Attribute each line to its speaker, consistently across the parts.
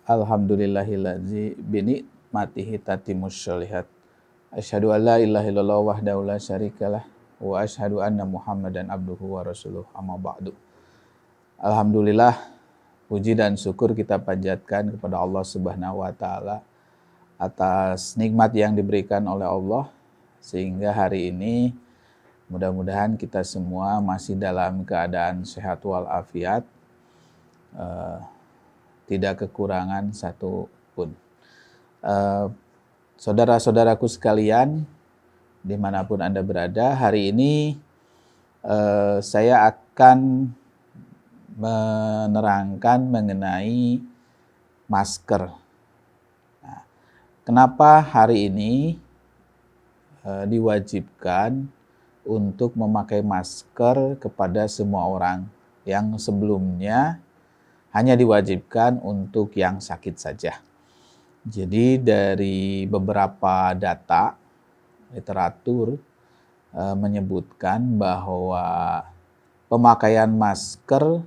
Speaker 1: Alhamdulillahillazi bini matihi tatimus sholihat. Asyhadu an la ilaha illallah wahdahu la syarikalah wa asyhadu anna Muhammadan abduhu wa rasuluh amma ba'du. Alhamdulillah, puji dan syukur kita panjatkan kepada Allah Subhanahu wa taala atas nikmat yang diberikan oleh Allah sehingga hari ini mudah-mudahan kita semua masih dalam keadaan sehat walafiat, tidak kekurangan satu pun. Saudara-saudaraku sekalian, dimanapun Anda berada, hari ini saya akan menerangkan mengenai masker. Nah, kenapa hari ini diwajibkan untuk memakai masker kepada semua orang yang sebelumnya hanya diwajibkan untuk yang sakit saja. Jadi dari beberapa data literatur menyebutkan bahwa pemakaian masker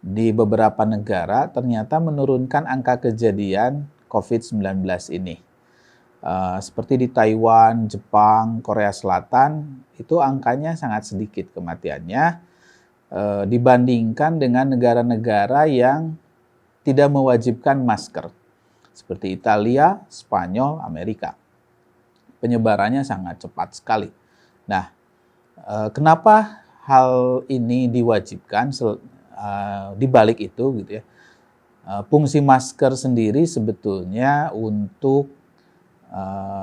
Speaker 1: di beberapa negara ternyata menurunkan angka kejadian COVID-19 ini. Seperti di Taiwan, Jepang, Korea Selatan, itu angkanya sangat sedikit kematiannya dibandingkan dengan negara-negara yang tidak mewajibkan masker, seperti Italia, Spanyol, Amerika. Penyebarannya sangat cepat sekali. Nah, kenapa hal ini diwajibkan? Di balik itu, gitu ya, fungsi masker sendiri sebetulnya untuk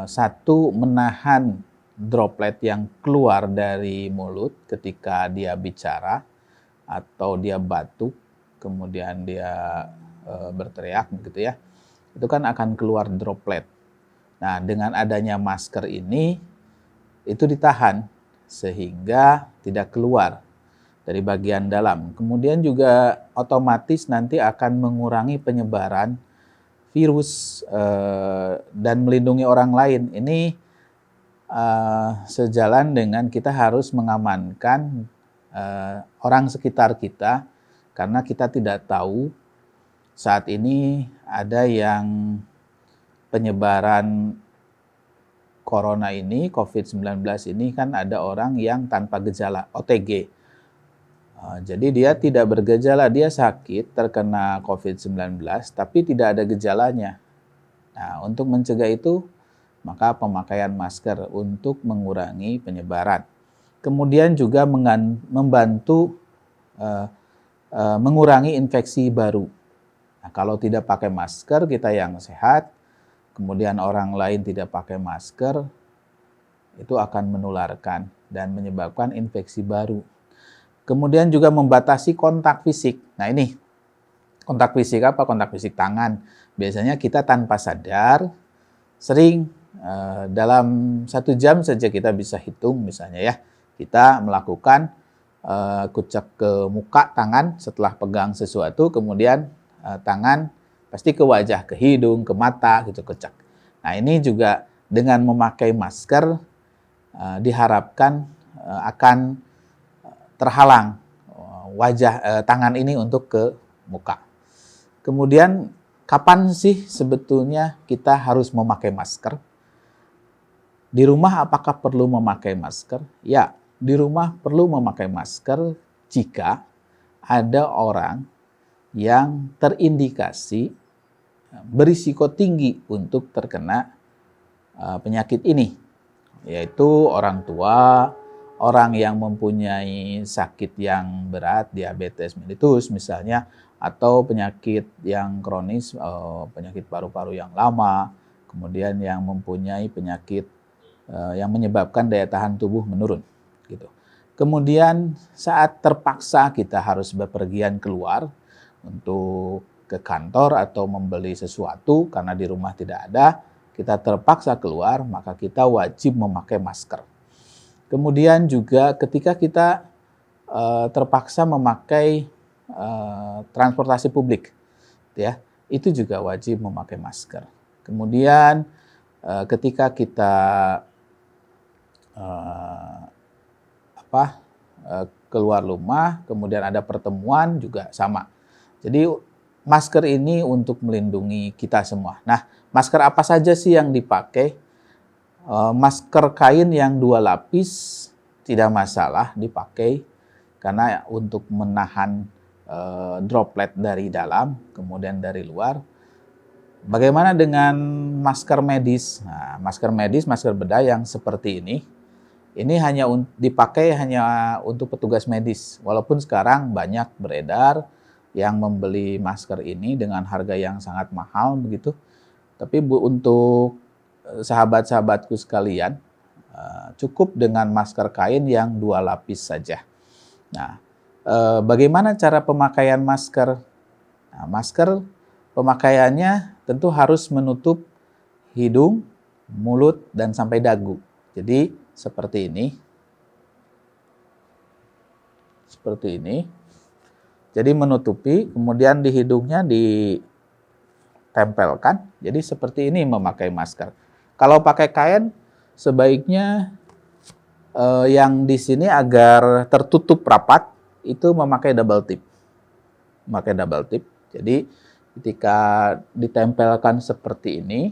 Speaker 1: satu, menahan droplet yang keluar dari mulut ketika dia bicara atau dia batuk, kemudian dia berteriak, gitu ya. Itu kan akan keluar droplet. Nah, dengan adanya masker ini, itu ditahan sehingga tidak keluar dari bagian dalam. Kemudian juga otomatis nanti akan mengurangi penyebaran virus dan melindungi orang lain. Ini sejalan dengan kita harus mengamankan orang sekitar kita, karena kita tidak tahu saat ini ada yang penyebaran corona ini, COVID-19 ini kan ada orang yang tanpa gejala, OTG. Jadi dia tidak bergejala, dia sakit, terkena COVID-19, tapi tidak ada gejalanya. Nah, untuk mencegah itu, maka pemakaian masker untuk mengurangi penyebaran. Kemudian juga membantu mengurangi infeksi baru. Nah, kalau tidak pakai masker, kita yang sehat, kemudian orang lain tidak pakai masker, itu akan menularkan dan menyebabkan infeksi baru. Kemudian juga membatasi kontak fisik. Nah, ini kontak fisik apa? Kontak fisik tangan. Biasanya kita tanpa sadar sering dalam 1 jam saja kita bisa hitung, misalnya ya, kita melakukan kucek ke muka tangan setelah pegang sesuatu, kemudian tangan pasti ke wajah, ke hidung, ke mata, gitu, kucek. Nah, ini juga dengan memakai masker diharapkan akan terhalang tangan ini untuk ke muka. Kemudian kapan sih sebetulnya kita harus memakai masker? Di rumah apakah perlu memakai masker? Ya, di rumah perlu memakai masker jika ada orang yang terindikasi berisiko tinggi untuk terkena penyakit ini, yaitu orang tua, orang yang mempunyai sakit yang berat, diabetes mellitus misalnya, atau penyakit yang kronis, penyakit paru-paru yang lama, kemudian yang mempunyai penyakit yang menyebabkan daya tahan tubuh menurun, gitu. Kemudian saat terpaksa kita harus bepergian keluar untuk ke kantor atau membeli sesuatu karena di rumah tidak ada, kita terpaksa keluar, maka kita wajib memakai masker. Kemudian juga ketika kita terpaksa memakai transportasi publik, ya, itu juga wajib memakai masker. Kemudian ketika kita keluar rumah, kemudian ada pertemuan juga sama. Jadi masker ini untuk melindungi kita semua. Nah, masker apa saja sih yang dipakai? Masker kain yang 2 lapis tidak masalah dipakai karena untuk menahan droplet dari dalam, kemudian dari luar. Bagaimana dengan masker medis? Nah, masker medis, masker bedah yang seperti ini hanya dipakai hanya untuk petugas medis. Walaupun sekarang banyak beredar yang membeli masker ini dengan harga yang sangat mahal begitu. Tapi untuk sahabat-sahabatku sekalian, cukup dengan masker kain yang 2 lapis saja. Nah, bagaimana cara pemakaian masker? Nah, masker pemakaiannya tentu harus menutup hidung, mulut, dan sampai dagu. Jadi seperti ini. Seperti ini. Jadi menutupi, kemudian di hidungnya ditempelkan. Jadi seperti ini memakai masker. Kalau pakai kain, sebaiknya yang di sini agar tertutup rapat, itu memakai double tip. Memakai double tip. Jadi ketika ditempelkan seperti ini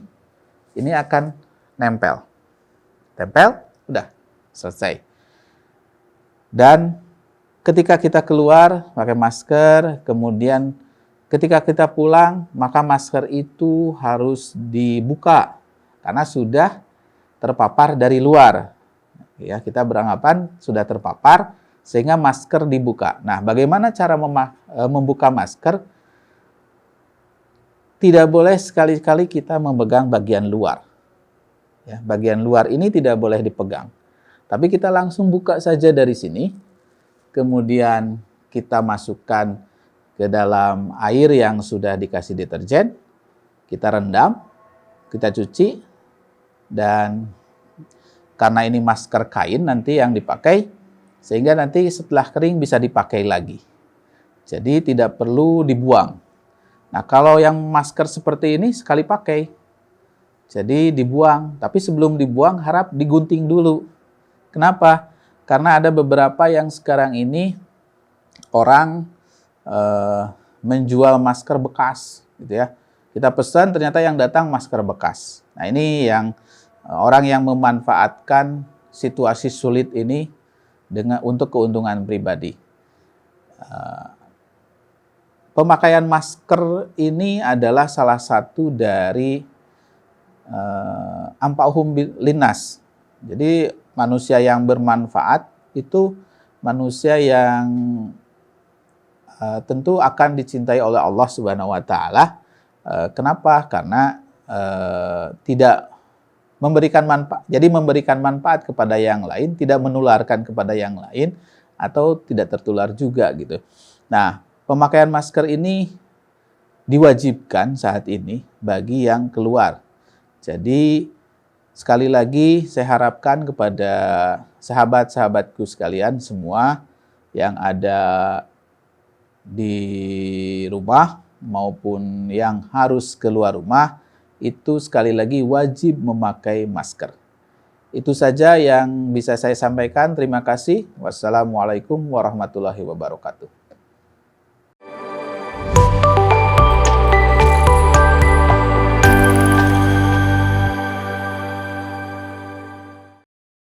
Speaker 1: akan nempel. Tempel, udah selesai. Dan ketika kita keluar pakai masker, kemudian ketika kita pulang, maka masker itu harus dibuka karena sudah terpapar dari luar. Ya, kita beranggapan sudah terpapar sehingga masker dibuka. Nah, bagaimana cara membuka masker? Tidak boleh sekali-kali kita memegang bagian luar. Ya, bagian luar ini tidak boleh dipegang. Tapi kita langsung buka saja dari sini. Kemudian kita masukkan ke dalam air yang sudah dikasih deterjen. Kita rendam, kita cuci. Dan karena ini masker kain nanti yang dipakai, sehingga nanti setelah kering bisa dipakai lagi. Jadi tidak perlu dibuang. Nah, kalau yang masker seperti ini sekali pakai, jadi dibuang. Tapi sebelum dibuang harap digunting dulu. Kenapa? Karena ada beberapa yang sekarang ini orang menjual masker bekas, gitu ya. Kita pesan ternyata yang datang masker bekas. Nah, ini yang orang yang memanfaatkan situasi sulit ini untuk keuntungan pribadi. Pemakaian masker ini adalah salah satu dari anfa'uhum linnas. Jadi manusia yang bermanfaat itu manusia yang tentu akan dicintai oleh Allah Subhanahu wa taala. Kenapa? Karena tidak memberikan manfaat. Jadi memberikan manfaat kepada yang lain, tidak menularkan kepada yang lain, atau tidak tertular juga gitu. Nah, pemakaian masker ini diwajibkan saat ini bagi yang keluar. Jadi sekali lagi saya harapkan kepada sahabat-sahabatku sekalian semua yang ada di rumah maupun yang harus keluar rumah, itu sekali lagi wajib memakai masker. Itu saja yang bisa saya sampaikan. Terima kasih. Wassalamualaikum warahmatullahi wabarakatuh.